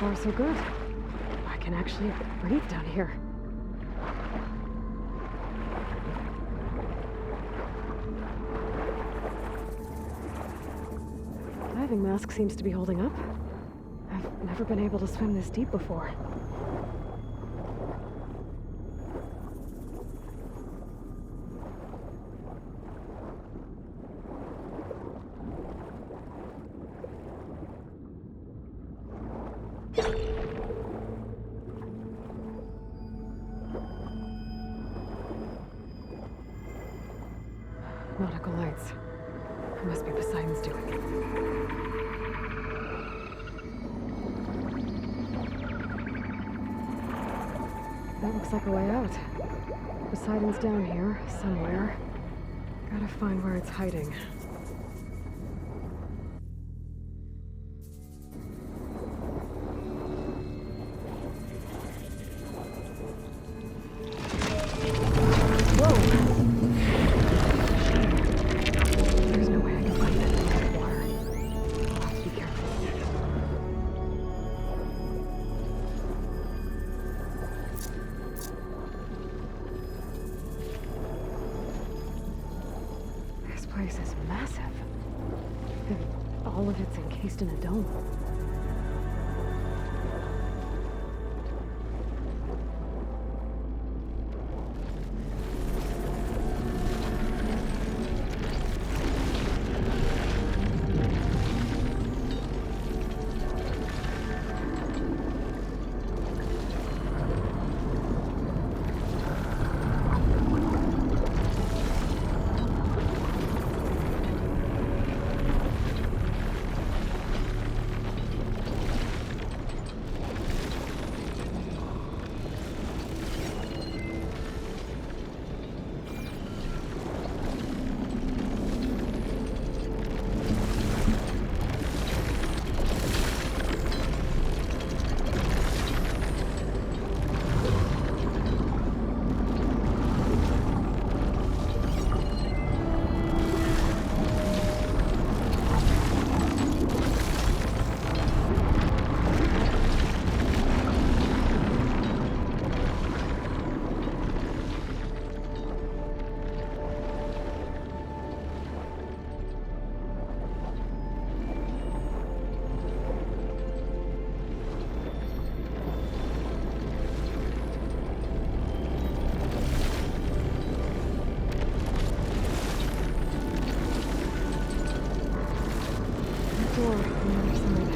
far, so good. I can actually breathe down here. Diving mask seems to be holding up. I've never been able to swim this deep before. Nautical lights. It must be Poseidon's doing. That looks like a way out. Poseidon's down here, somewhere. Gotta find where it's hiding. This place is massive. And all of it's encased in a dome. Door on the other side.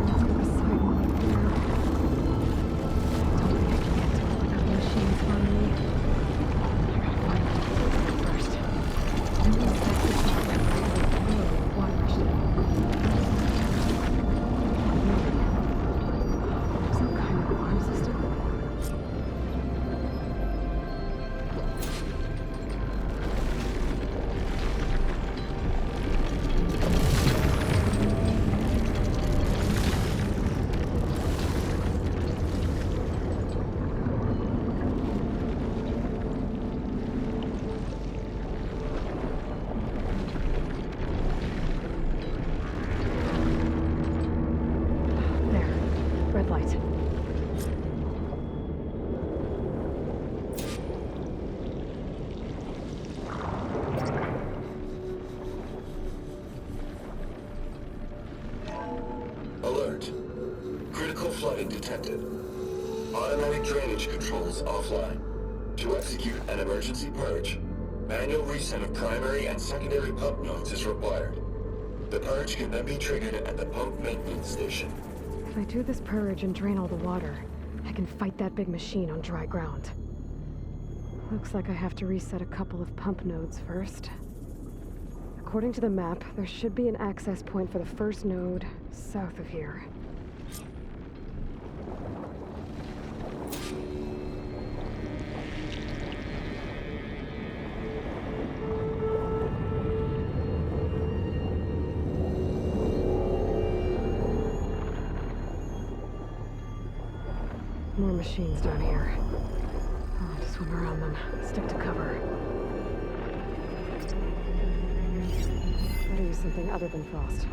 Let's go beside one up there. I don't think I can get to it without the machines on me. I gotta find them first. I'm gonna set this up and water rushed it. Some kind of alarm system. Red light. Alert. Critical flooding detected. Automatic drainage controls offline. To execute an emergency purge, manual reset of primary and secondary pump nodes is required. The purge can then be triggered at the pump maintenance station. If I do this purge and drain all the water, I can fight that big machine on dry ground. Looks like I have to reset a couple of pump nodes first. According to the map, there should be an access point for the first node south of here. More machines down here. I'll have to swim around them, stick to cover. Better use something other than frost.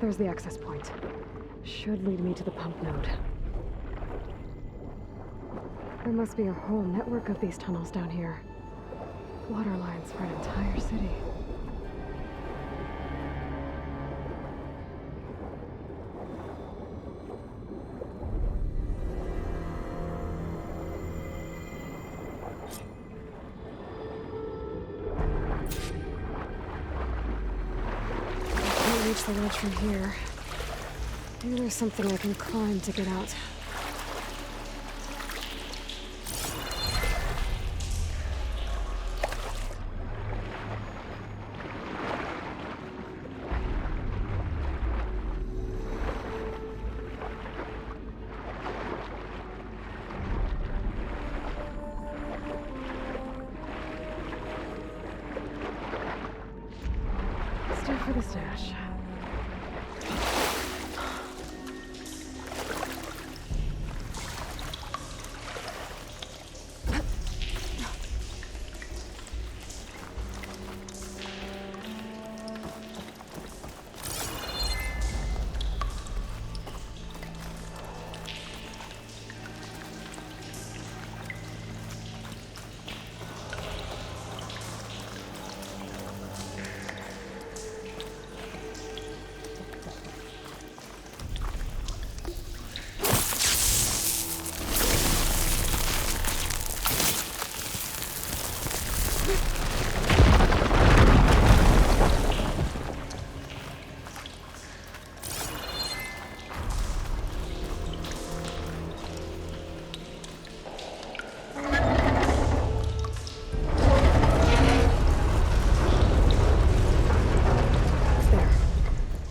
There's the access point. Should lead me to the pump node. There must be a whole network of these tunnels down here. Water lines for an entire city. Reach the ledge from here. Maybe there's something I can climb to get out. Still for the stash.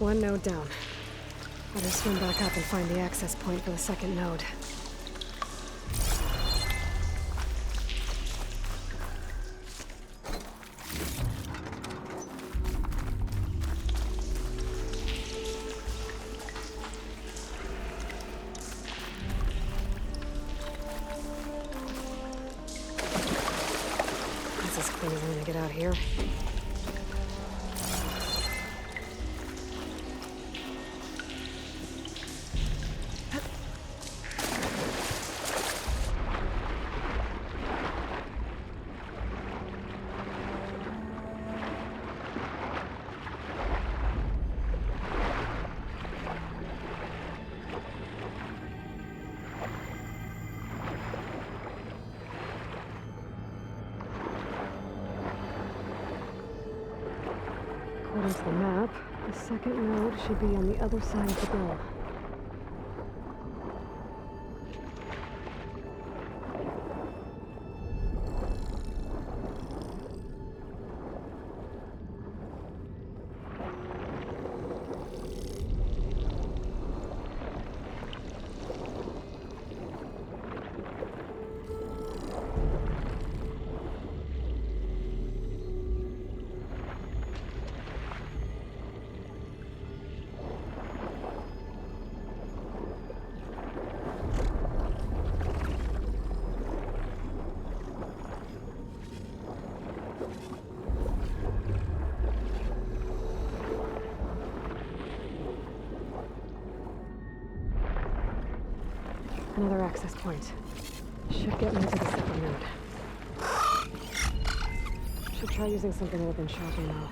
One node down. Better swim back up and find the access point for the second node. That's as clean as I'm gonna get out here. According to the map, the second node should be on the other side of the bill. Another access point. Should get me to the second node. Should try using something other than shocking now.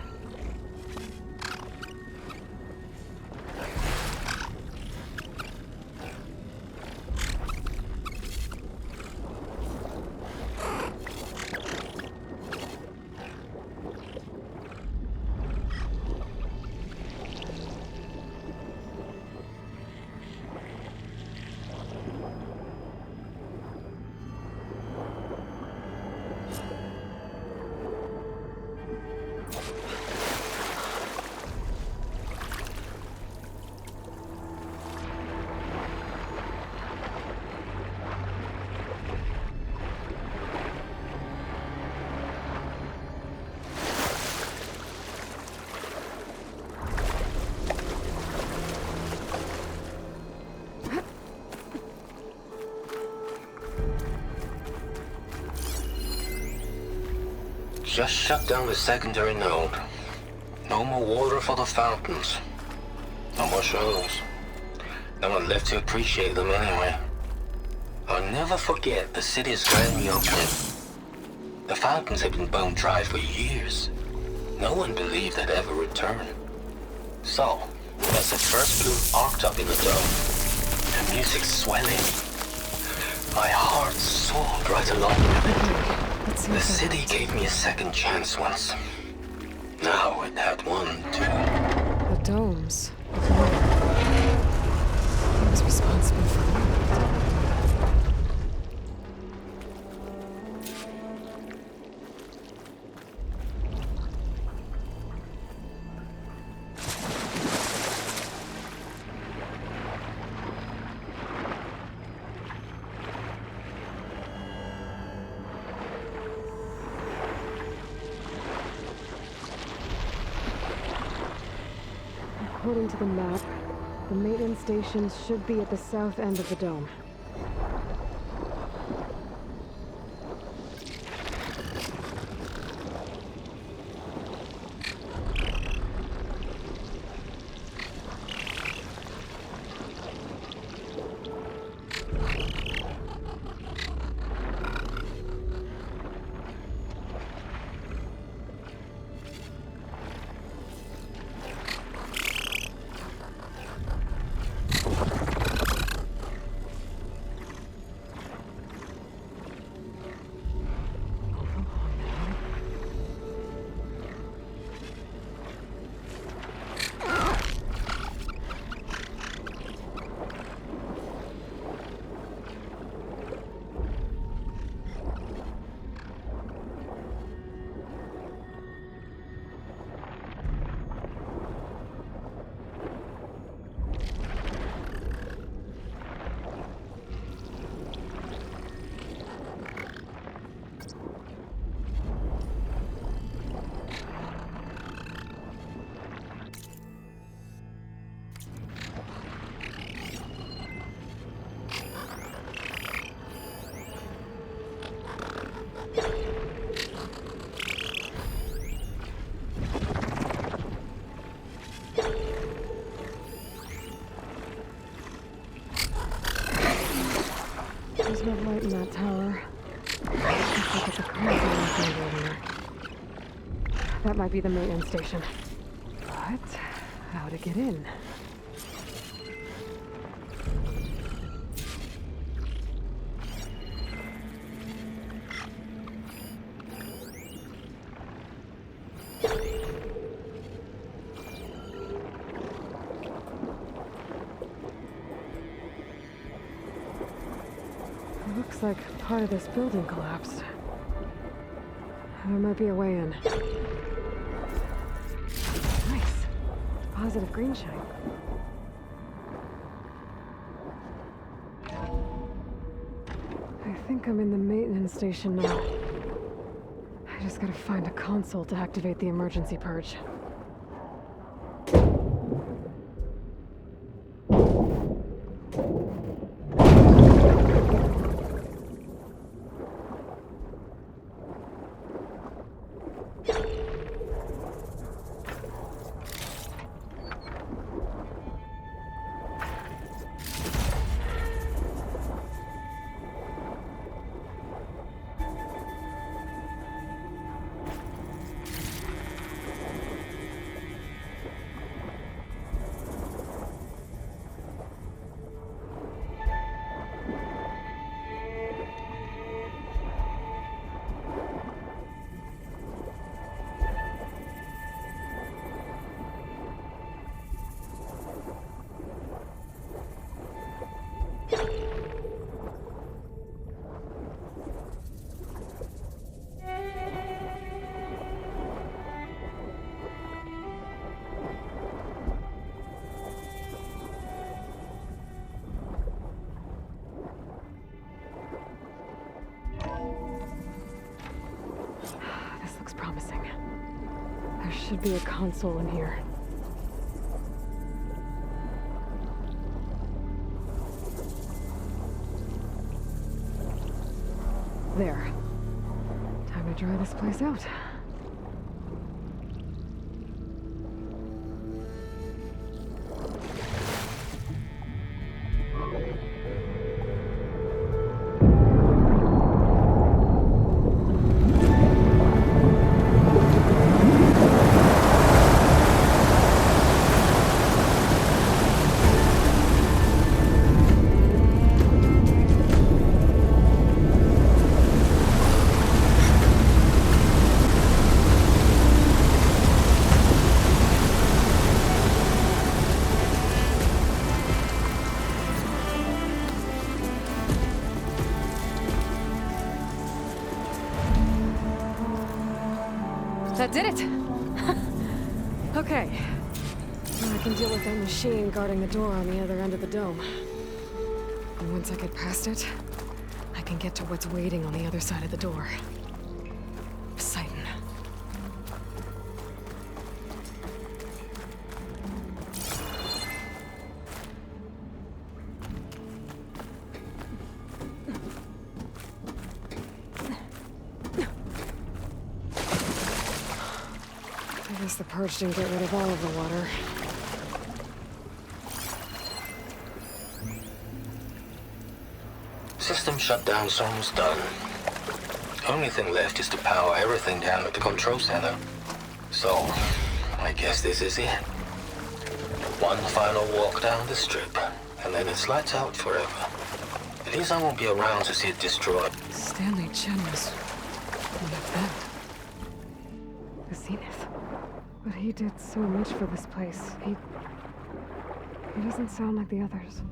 Just shut down the secondary node. No more water for the fountains. No more shows. No one left to appreciate them anyway. I'll never forget the city's grand reopening. The fountains had been bone dry for years. No one believed they'd ever return. So, as the first bloom arced up in the dome, the music swelling, my heart soared right along with it. The city gave me a second chance once. Now it had one, too. The domes. He was responsible for it. According to the map, the maintenance stations should be at the south end of the dome. There's no light in that tower. Looks like it's a crazy over there. That might be the maintenance station. But how to get in? Looks like part of this building collapsed. There might be a way in. Nice. Positive green shine. I think I'm in the maintenance station now. I just gotta find a console to activate the emergency purge. Promising. There should be a console in here. There. Time to dry this place out. That did it! Okay. Now I can deal with that machine guarding the door on the other end of the dome. And once I get past it, I can get to what's waiting on the other side of the door. Poseidon. I guess the purge didn't get rid of all of the water. System shutdown's almost done. Only thing left is to power everything down at the control center. So, I guess this is it. One final walk down the strip, and then it's lights out forever. At least I won't be around to see it destroyed. Stanley Chen was one of them. The Zenith. But he did so much for this place. He doesn't sound like the others.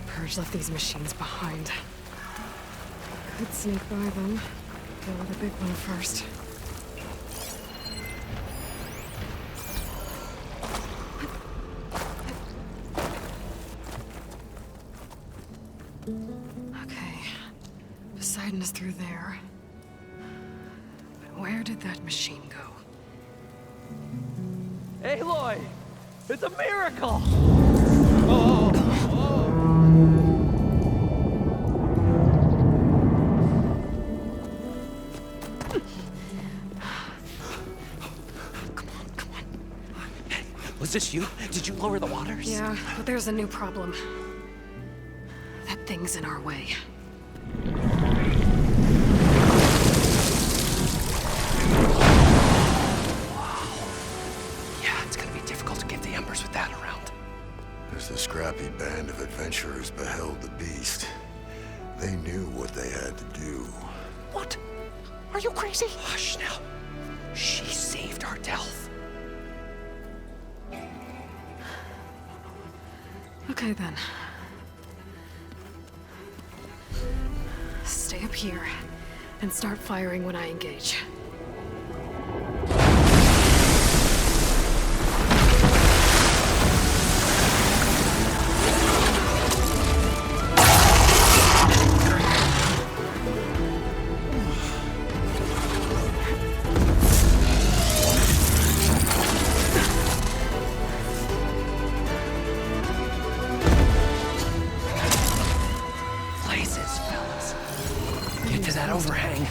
Purge left these machines behind. Could sneak by them. Deal with the big one first. Okay. Poseidon is through there. But where did that machine go? Aloy! It's a miracle! Was this you? Did you lower the waters? Yeah, but there's a new problem. That thing's in our way. Yeah, it's gonna be difficult to get the embers with that around. As the scrappy band of adventurers beheld the beast, they knew what they had to do. What? Are you crazy? Hush now. She saved our Delph. Okay then. Stay up here and start firing when I engage. Overhang.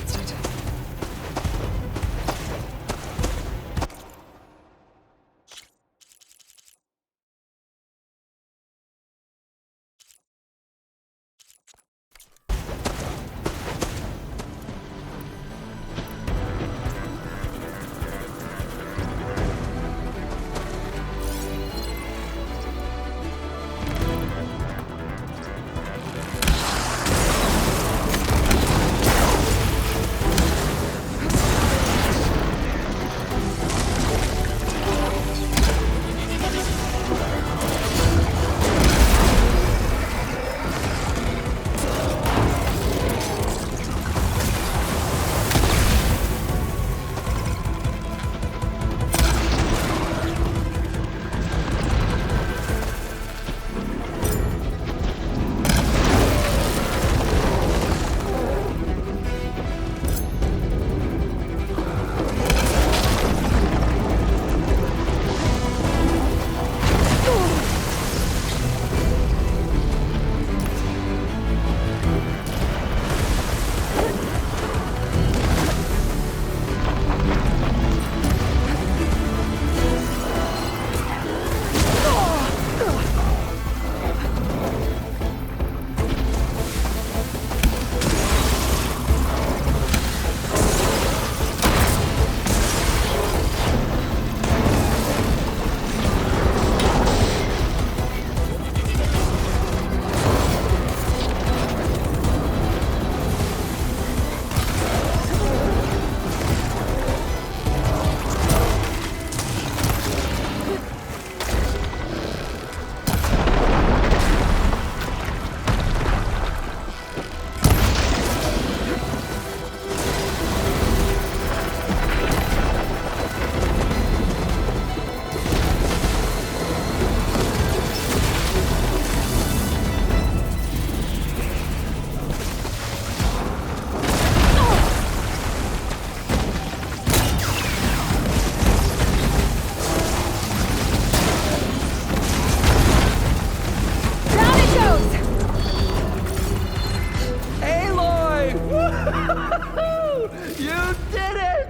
going! Woo-hoo-hoo! You did it!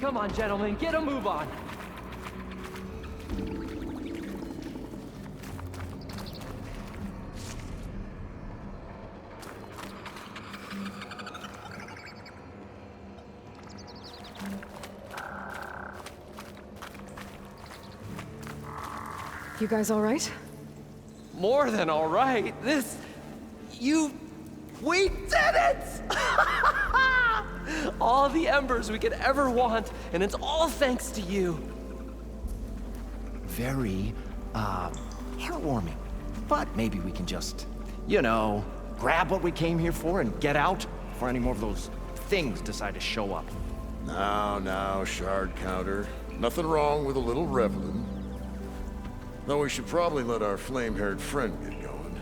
Come on, gentlemen, get a move on. You guys all right? More than all right. We did it! All the embers we could ever want, and it's all thanks to you. Very, heartwarming. But maybe we can just, grab what we came here for and get out before any more of those things decide to show up. Now, shard counter. Nothing wrong with a little reveling. Though we should probably let our flame-haired friend get going.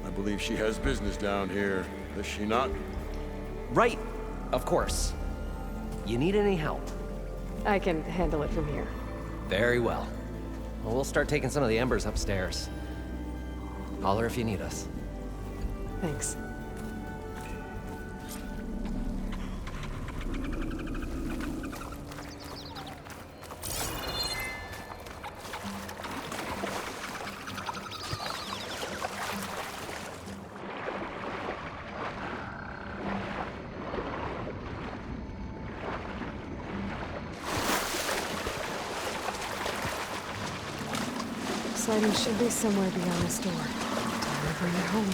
I believe she has business down here, does she not? Right, of course. You need any help? I can handle it from here. Very well. Well, we'll start taking some of the embers upstairs. Holler if you need us. Thanks. Poseidon should be somewhere beyond this door. Time to bring it home.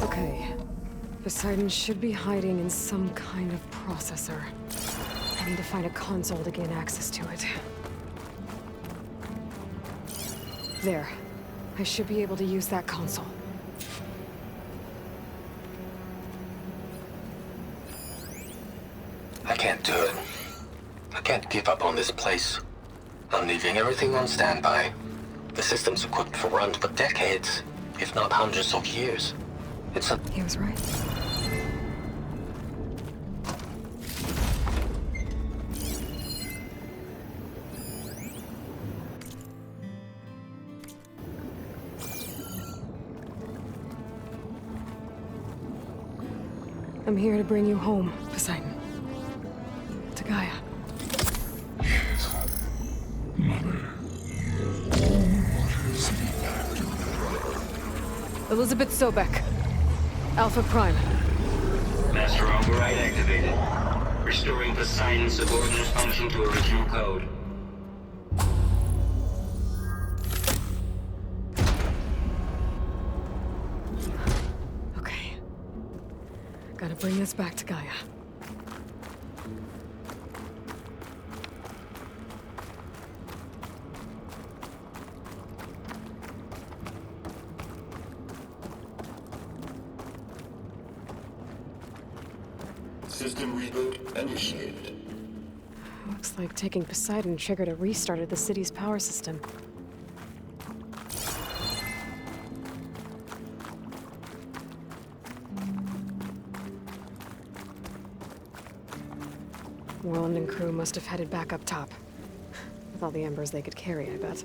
Okay. Poseidon should be hiding in some kind of processor. I need to find a console to gain access to it. There. I should be able to use that console. I can't do it. I can't give up on this place. I'm leaving everything on standby. The system's equipped for runs for decades, if not hundreds of years. It's a... He was right. I'm here to bring you home, Poseidon. To Gaia. Elizabeth Sobek. Alpha Prime. Master override activated. Restoring Poseidon's subordinate function to original code. Okay. Gotta bring this back to Gaia. System reboot initiated. Looks like taking Poseidon triggered a restart of the city's power system. Warland and crew must have headed back up top. With all the embers they could carry, I bet.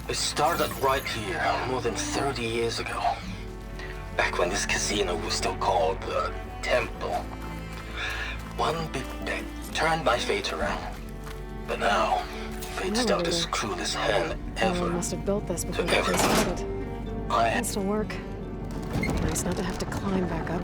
It started right here, more than 30 years ago. Back when this casino was still called the Temple. One big bet turned my fate around. But now, fate's dealt as cruel as hell ever. I must have built this before To the place everyone. started. I Can still work. Nice not to have to climb back up.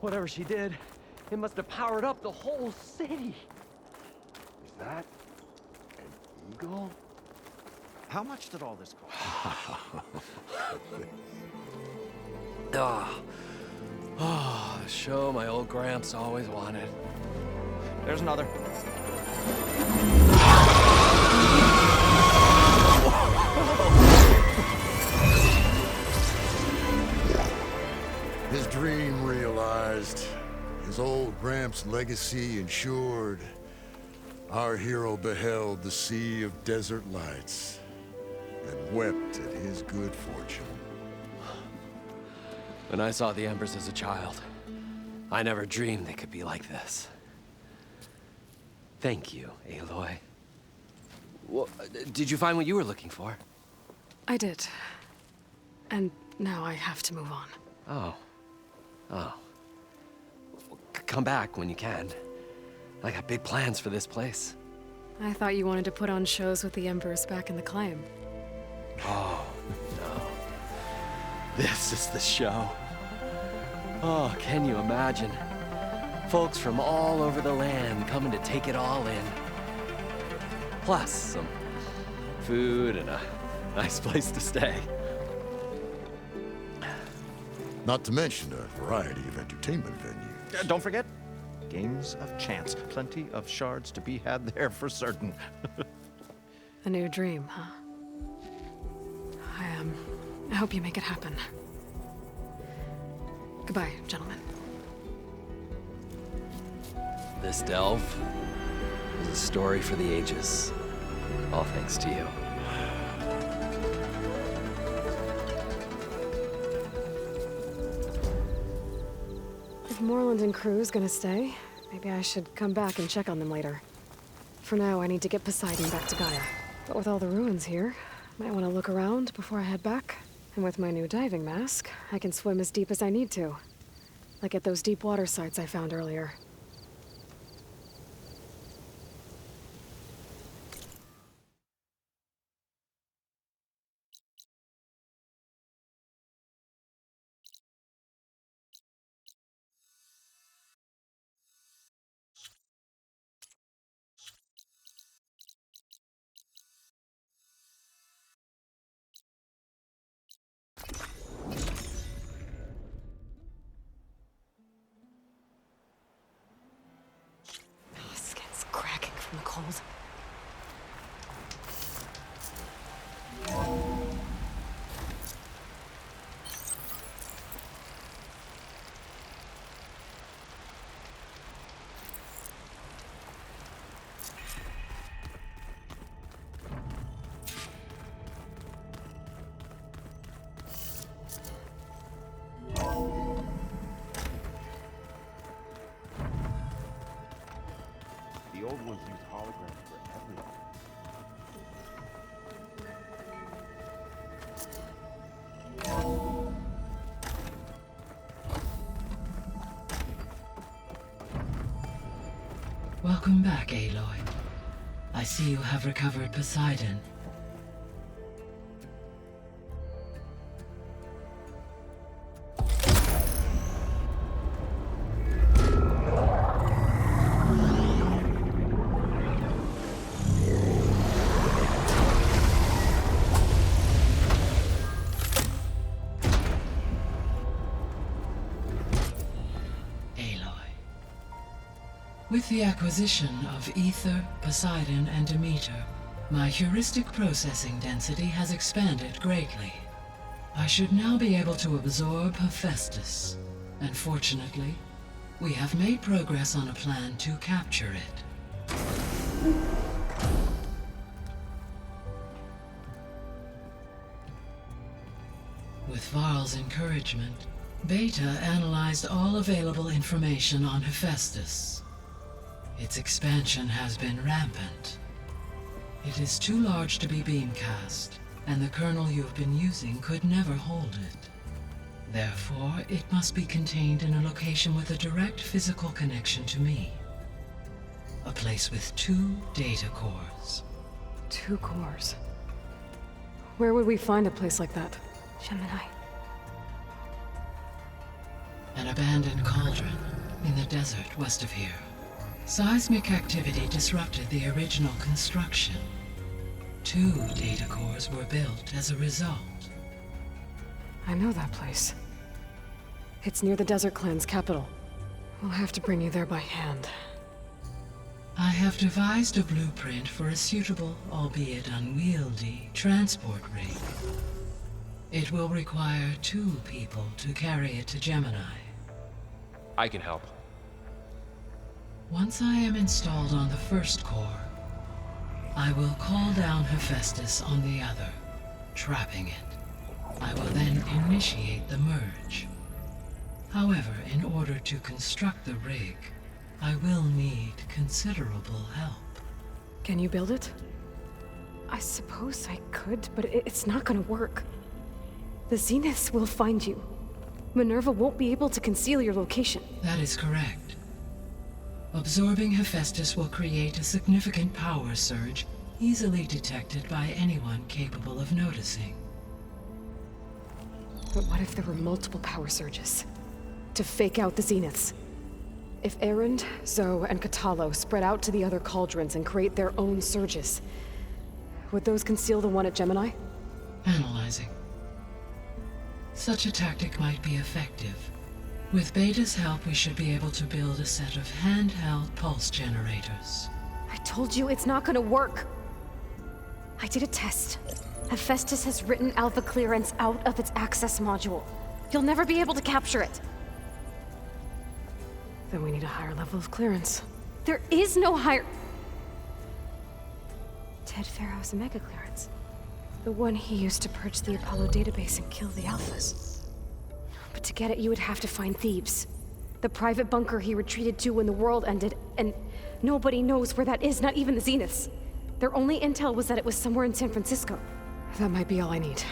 Whatever she did, it must have powered up the whole city. Is that an eagle? How much did all this cost? The show my old Gramps always wanted. There's another. His dream realized, his old Gramps' legacy ensured. Our hero beheld the sea of desert lights and wept at his good fortune. When I saw the embers as a child, I never dreamed they could be like this. Thank you, Aloy. Well, did you find what you were looking for? I did. And now I have to move on. Oh. Oh. Come back when you can. I got big plans for this place. I thought you wanted to put on shows with the Embers back in the Climb. Oh, no. This is the show. Oh, can you imagine? Folks from all over the land coming to take it all in. Plus, some food and a nice place to stay. Not to mention a variety of entertainment venues. Don't forget, games of chance. Plenty of shards to be had there for certain. A new dream, huh? I hope you make it happen. Goodbye, gentlemen. This delve is a story for the ages. All thanks to you. If Moreland and crew's gonna stay, maybe I should come back and check on them later. For now, I need to get Poseidon back to Gaia. But with all the ruins here, might want to look around before I head back. And with my new diving mask, I can swim as deep as I need to. Like at those deep water sites I found earlier. Skin's cracking from the cold. The old ones use holograms for everything. Welcome back, Aloy. I see you have recovered Poseidon. With the acquisition of Ether, Poseidon, and Demeter, my heuristic processing density has expanded greatly. I should now be able to absorb Hephaestus, and fortunately, we have made progress on a plan to capture it. With Varl's encouragement, Beta analyzed all available information on Hephaestus. Its expansion has been rampant. It is too large to be beamcast, and the kernel you've been using could never hold it. Therefore, it must be contained in a location with a direct physical connection to me. A place with 2 data cores. 2 cores. Where would we find a place like that? Gemini. An abandoned cauldron in the desert west of here. Seismic activity disrupted the original construction. 2 data cores were built as a result. I know that place. It's near the Desert Clan's capital. We'll have to bring you there by hand. I have devised a blueprint for a suitable, albeit unwieldy, transport rig. It will require 2 people to carry it to Gemini. I can help. Once I am installed on the first core, I will call down Hephaestus on the other, trapping it. I will then initiate the merge. However, in order to construct the rig, I will need considerable help. Can you build it? I suppose I could, but it's not gonna work. The Zeniths will find you. Minerva won't be able to conceal your location. That is correct. Absorbing Hephaestus will create a significant power surge, easily detected by anyone capable of noticing. But what if there were multiple power surges? To fake out the Zeniths? If Erend, Zoe, and Katalo spread out to the other cauldrons and create their own surges, would those conceal the one at Gemini? Analyzing. Such a tactic might be effective. With Beta's help, we should be able to build a set of handheld pulse generators. I told you it's not gonna work. I did a test. Hephaestus has written Alpha clearance out of its access module. You'll never be able to capture it. Then we need a higher level of clearance. There is no higher... Ted Pharaoh's Omega clearance. The one he used to purge the Apollo database and kill the Alphas. But to get it, you would have to find Thebes. The private bunker he retreated to when the world ended, and nobody knows where that is, not even the Zeniths. Their only intel was that it was somewhere in San Francisco. That might be all I need.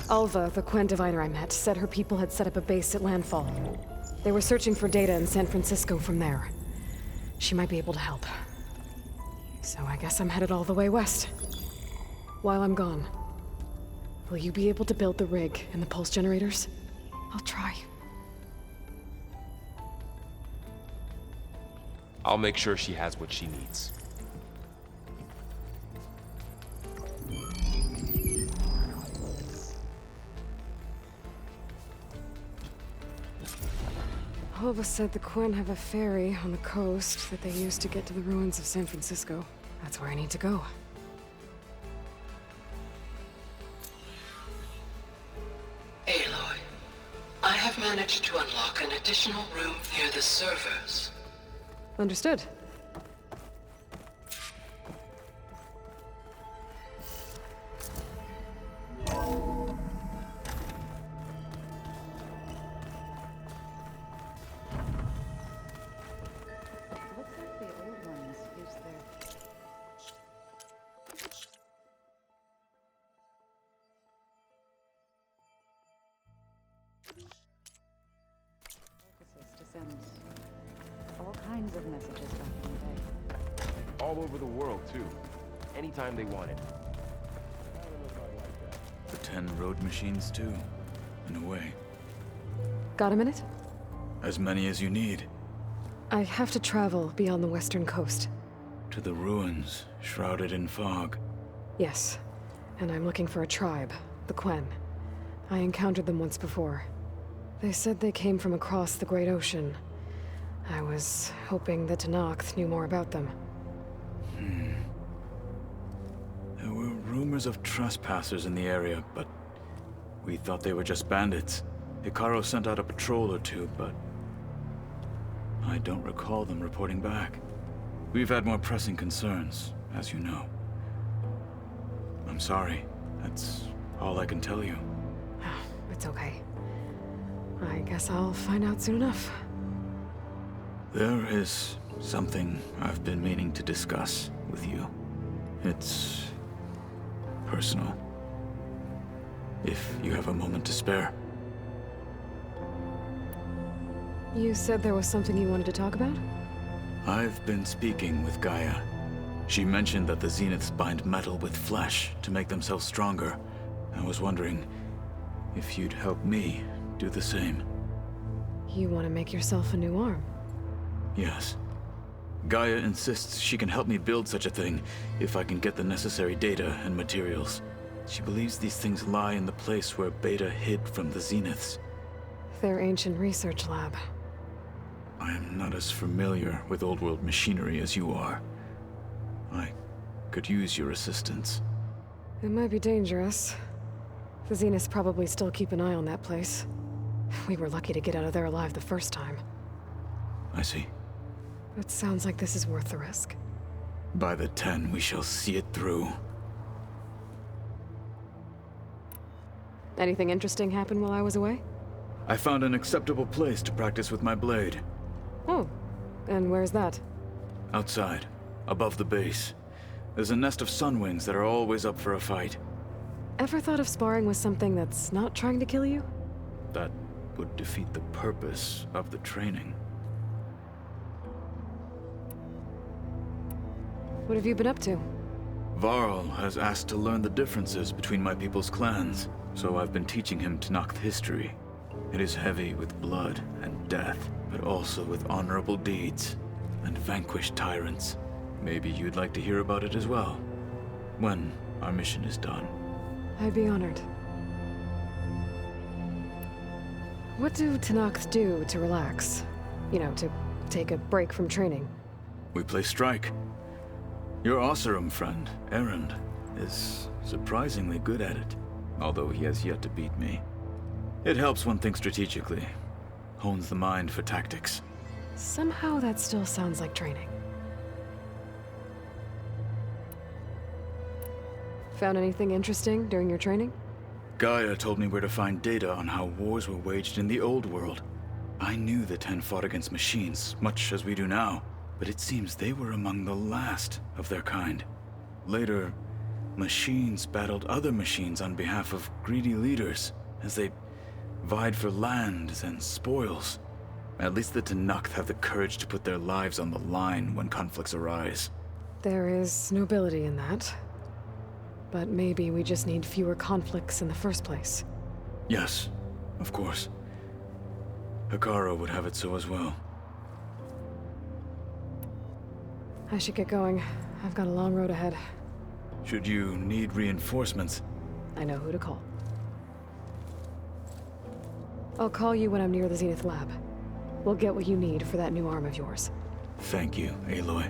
Alva, the Quen diviner I met, said her people had set up a base at landfall. They were searching for data in San Francisco from there. She might be able to help. So I guess I'm headed all the way west. While I'm gone, will you be able to build the rig and the pulse generators? I'll try. I'll make sure she has what she needs. Alva said the Quen have a ferry on the coast that they use to get to the ruins of San Francisco. That's where I need to go. Aloy, I have managed to unlock an additional room near the servers. Understood. To send all kinds of messages back in the day. All over the world, too. Anytime they wanted. The 10 road machines, too, in a way. Got a minute? As many as you need. I have to travel beyond the western coast. To the ruins, shrouded in fog. Yes, and I'm looking for a tribe, the Quen. I encountered them once before. They said they came from across the Great Ocean. I was hoping that Tenakth knew more about them. There were rumors of trespassers in the area, but we thought they were just bandits. Hikaru sent out a patrol or two, but I don't recall them reporting back. We've had more pressing concerns, as you know. I'm sorry. That's all I can tell you. It's okay. I guess I'll find out soon enough. There is something I've been meaning to discuss with you. It's personal. If you have a moment to spare. You said there was something you wanted to talk about? I've been speaking with Gaia. She mentioned that the Zeniths bind metal with flesh to make themselves stronger. I was wondering if you'd help me do the same. You want to make yourself a new arm? Yes. Gaia insists she can help me build such a thing if I can get the necessary data and materials. She believes these things lie in the place where Beta hid from the Zeniths. Their ancient research lab. I am not as familiar with old world machinery as you are. I could use your assistance. It might be dangerous. The Zeniths probably still keep an eye on that place. We were lucky to get out of there alive the first time. I see. It sounds like this is worth the risk. By the 10, we shall see it through. Anything interesting happen while I was away? I found an acceptable place to practice with my blade. Oh, and where's that? Outside, above the base. There's a nest of sunwings that are always up for a fight. Ever thought of sparring with something that's not trying to kill you? That would defeat the purpose of the training. What have you been up to? Varl has asked to learn the differences between my people's clans, so I've been teaching him Tenakth history. It is heavy with blood and death, but also with honorable deeds and vanquished tyrants. Maybe you'd like to hear about it as well, when our mission is done. I'd be honored. What do Tenakth do to relax? You know, to take a break from training? We play strike. Your Oseram friend, Erend, is surprisingly good at it, although he has yet to beat me. It helps one think strategically, hones the mind for tactics. Somehow that still sounds like training. Found anything interesting during your training? Gaia told me where to find data on how wars were waged in the old world. I knew the 10 fought against machines, much as we do now, but it seems they were among the last of their kind. Later, machines battled other machines on behalf of greedy leaders, as they vied for lands and spoils. At least the Tenakth have the courage to put their lives on the line when conflicts arise. There is nobility in that. But maybe we just need fewer conflicts in the first place. Yes, of course. Hikaru would have it so as well. I should get going. I've got a long road ahead. Should you need reinforcements? I know who to call. I'll call you when I'm near the Zenith lab. We'll get what you need for that new arm of yours. Thank you, Aloy.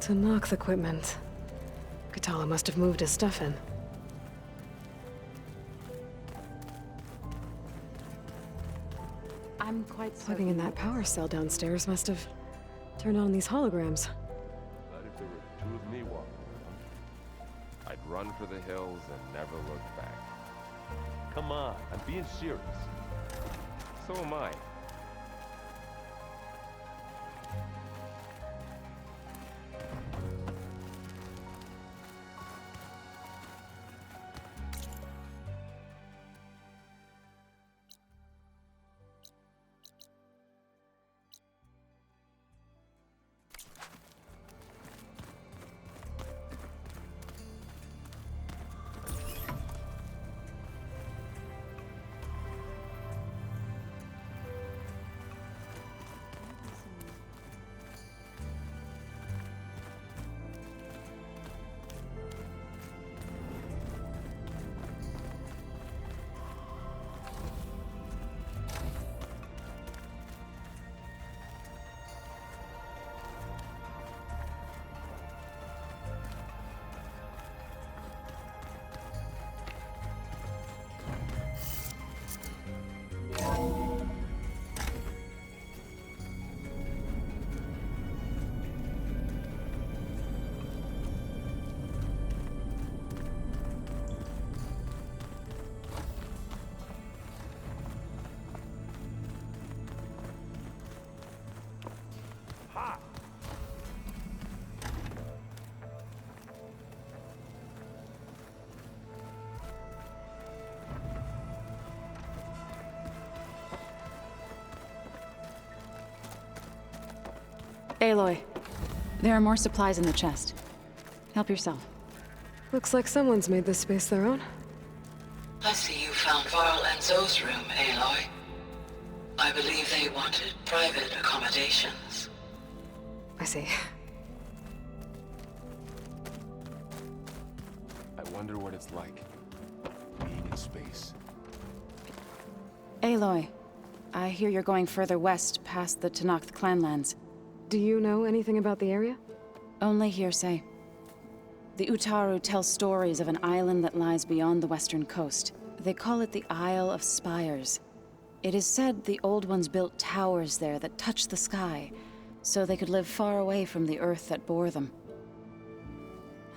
Tenakth equipment. Katala must have moved his stuff in. I'm quite Plugging in that power cell downstairs must have turned on these holograms. But if there were two of me walking around, I'd run for the hills and never look back. Come on, I'm being serious. So am I. Aloy, there are more supplies in the chest. Help yourself. Looks like someone's made this space their own. I see you found Varl and Zoe's room, Aloy. I believe they wanted private accommodations. I see. I wonder what it's like, being in space. Aloy, I hear you're going further west past the Tenakth clanlands. Do you know anything about the area? Only hearsay. The Utaru tell stories of an island that lies beyond the western coast. They call it the Isle of Spires. It is said the Old Ones built towers there that touch the sky, so they could live far away from the earth that bore them.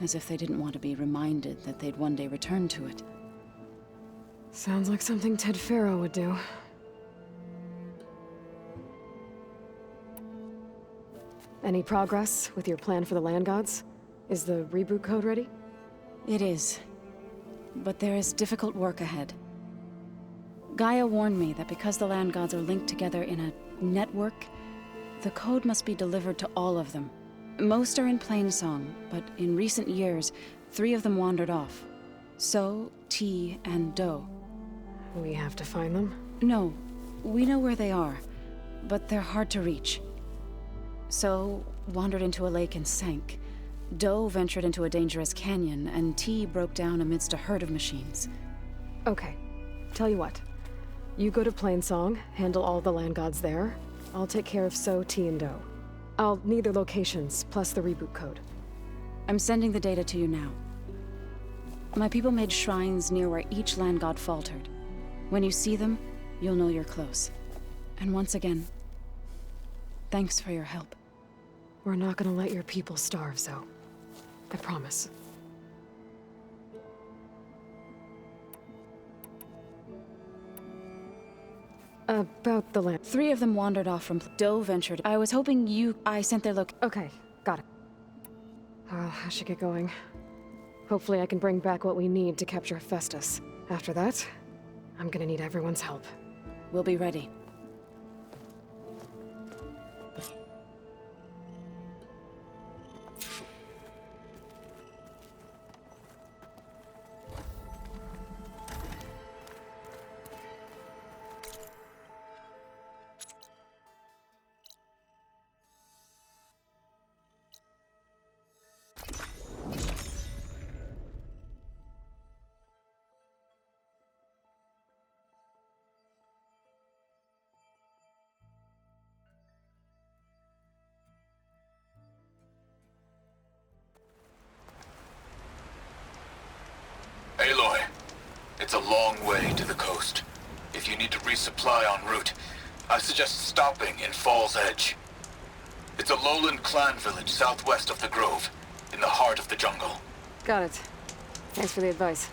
As if they didn't want to be reminded that they'd one day return to it. Sounds like something Ted Faro would do. Any progress with your plan for the land gods? Is the reboot code ready? It is. But there is difficult work ahead. Gaia warned me that because the land gods are linked together in a network, the code must be delivered to all of them. Most are in Plainsong, but in recent years, 3 of them wandered off. So, T, and Do. We have to find them? No, we know where they are, but they're hard to reach. So, wandered into a lake and sank. Do ventured into a dangerous canyon, and T broke down amidst a herd of machines. Okay. Tell you what. You go to Plainsong, handle all the land gods there. I'll take care of So, T, and Do. I'll need their locations, plus the reboot code. I'm sending the data to you now. My people made shrines near where each land god faltered. When you see them, you'll know you're close. And once again, thanks for your help. We're not gonna let your people starve, Zoe. I promise. About the land. 3 of them wandered off from Do ventured. I was hoping I sent their Okay, got it. I should get going. Hopefully I can bring back what we need to capture Festus. After that, I'm gonna need everyone's help. We'll be ready. Aloy, it's a long way to the coast. If you need to resupply en route, I suggest stopping in Fall's Edge. It's a lowland clan village southwest of the Grove, in the heart of the jungle. Got it. Thanks for the advice.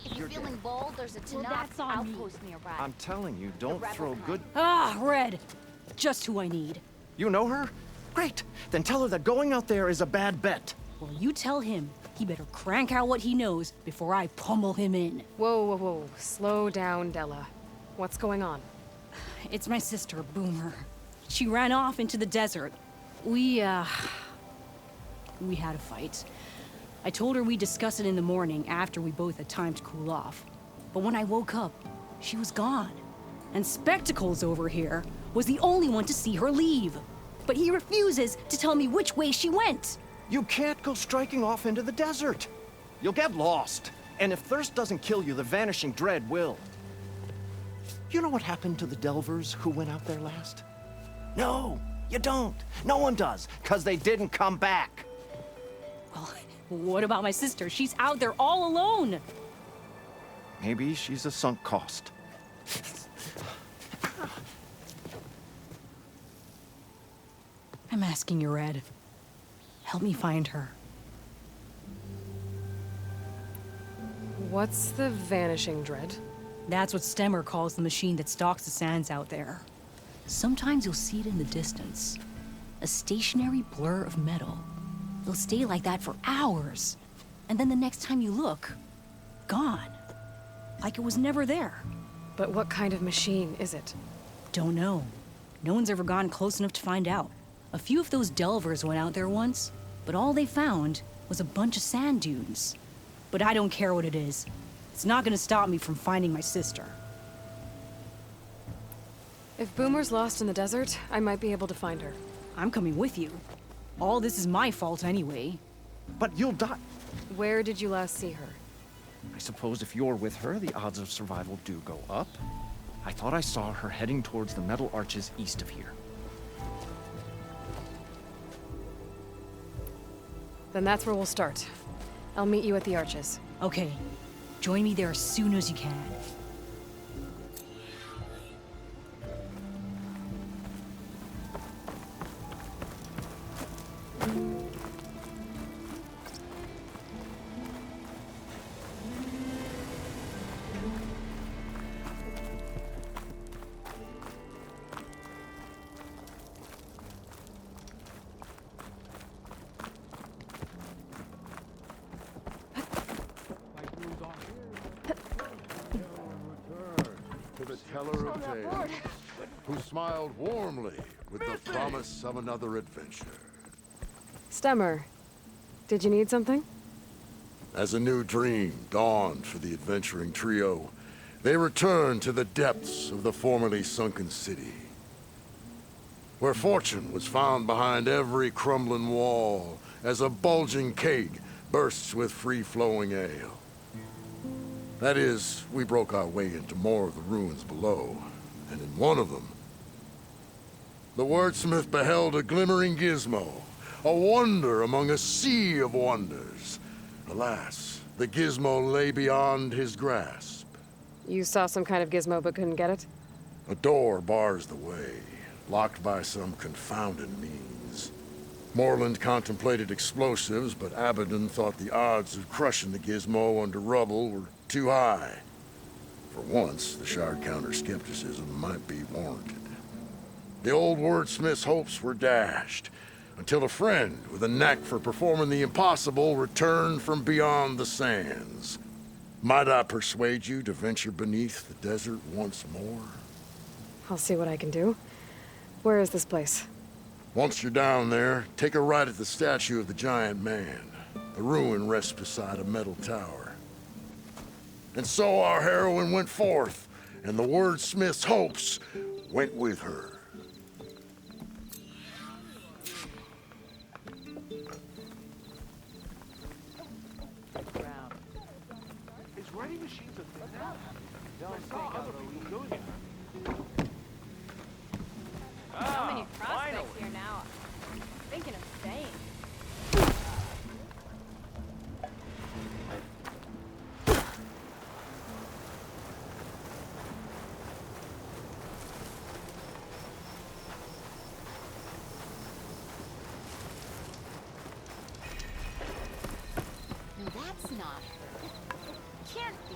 If you're feeling bold, there's a Tenakth outpost nearby. I'm telling you, don't throw good... Ah, Red! Just who I need. You know her? Great! Then tell her that going out there is a bad bet. Well, you tell him he better crank out what he knows before I pummel him in. Whoa, whoa, whoa. Slow down, Della. What's going on? It's my sister, Boomer. She ran off into the desert. We had a fight. I told her we'd discuss it in the morning after we both had time to cool off. But when I woke up, she was gone. And Spectacles over here was the only one to see her leave. But he refuses to tell me which way she went. You can't go striking off into the desert. You'll get lost. And if thirst doesn't kill you, the Vanishing Dread will. You know what happened to the Delvers who went out there last? No, You don't. No one does, because they didn't come back. Well, what about my sister? She's out there all alone. Maybe she's a sunk cost. I'm asking you, Red. Help me find her. What's the vanishing dread? That's what Stemmer calls the machine that stalks the sands out there. Sometimes you'll see it in the distance. A stationary blur of metal. It'll stay like that for hours. And then the next time you look, gone. Like it was never there. But what kind of machine is it? Don't know. No one's ever gone close enough to find out. A few of those delvers went out there once, but all they found was a bunch of sand dunes. But I don't care what it is. It's not gonna stop me from finding my sister. If Boomer's lost in the desert, I might be able to find her. I'm coming with you. All this is my fault anyway. But you'll die. Where did you last see her? I suppose if you're with her, the odds of survival do go up. I thought I saw her heading towards the metal arches east of here. Then that's where we'll start. I'll meet you at the arches. Okay. Join me there as soon as you can. Teller of tales, who smiled warmly with the promise of another adventure. Stemmer, did you need something? As a new dream dawned for the adventuring trio, they returned to the depths of the formerly sunken city, where fortune was found behind every crumbling wall as a bulging keg bursts with free-flowing ale. That is, we broke our way into more of the ruins below, and in one of them, the wordsmith beheld a glimmering gizmo, a wonder among a sea of wonders. Alas, the gizmo lay beyond his grasp. You saw some kind of gizmo but couldn't get it? A door bars the way, locked by some confounded means. Moreland contemplated explosives, but Abaddon thought the odds of crushing the gizmo under rubble were too high. For once, the shard counter's skepticism might be warranted. The old wordsmith's hopes were dashed, until a friend with a knack for performing the impossible returned from beyond the sands. Might I persuade you to venture beneath the desert once more? I'll see what I can do. Where is this place? Once you're down there, take a right at the statue of the giant man. The ruin rests beside a metal tower. And so our heroine went forth, and the wordsmith's hopes went with her. Is writing machines a thing now? I saw other people doing it. So many prospects here now. Thinking of staying. That's not her. Can't be.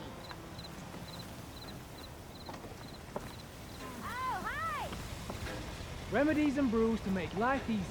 Remedies and brews to make life easy.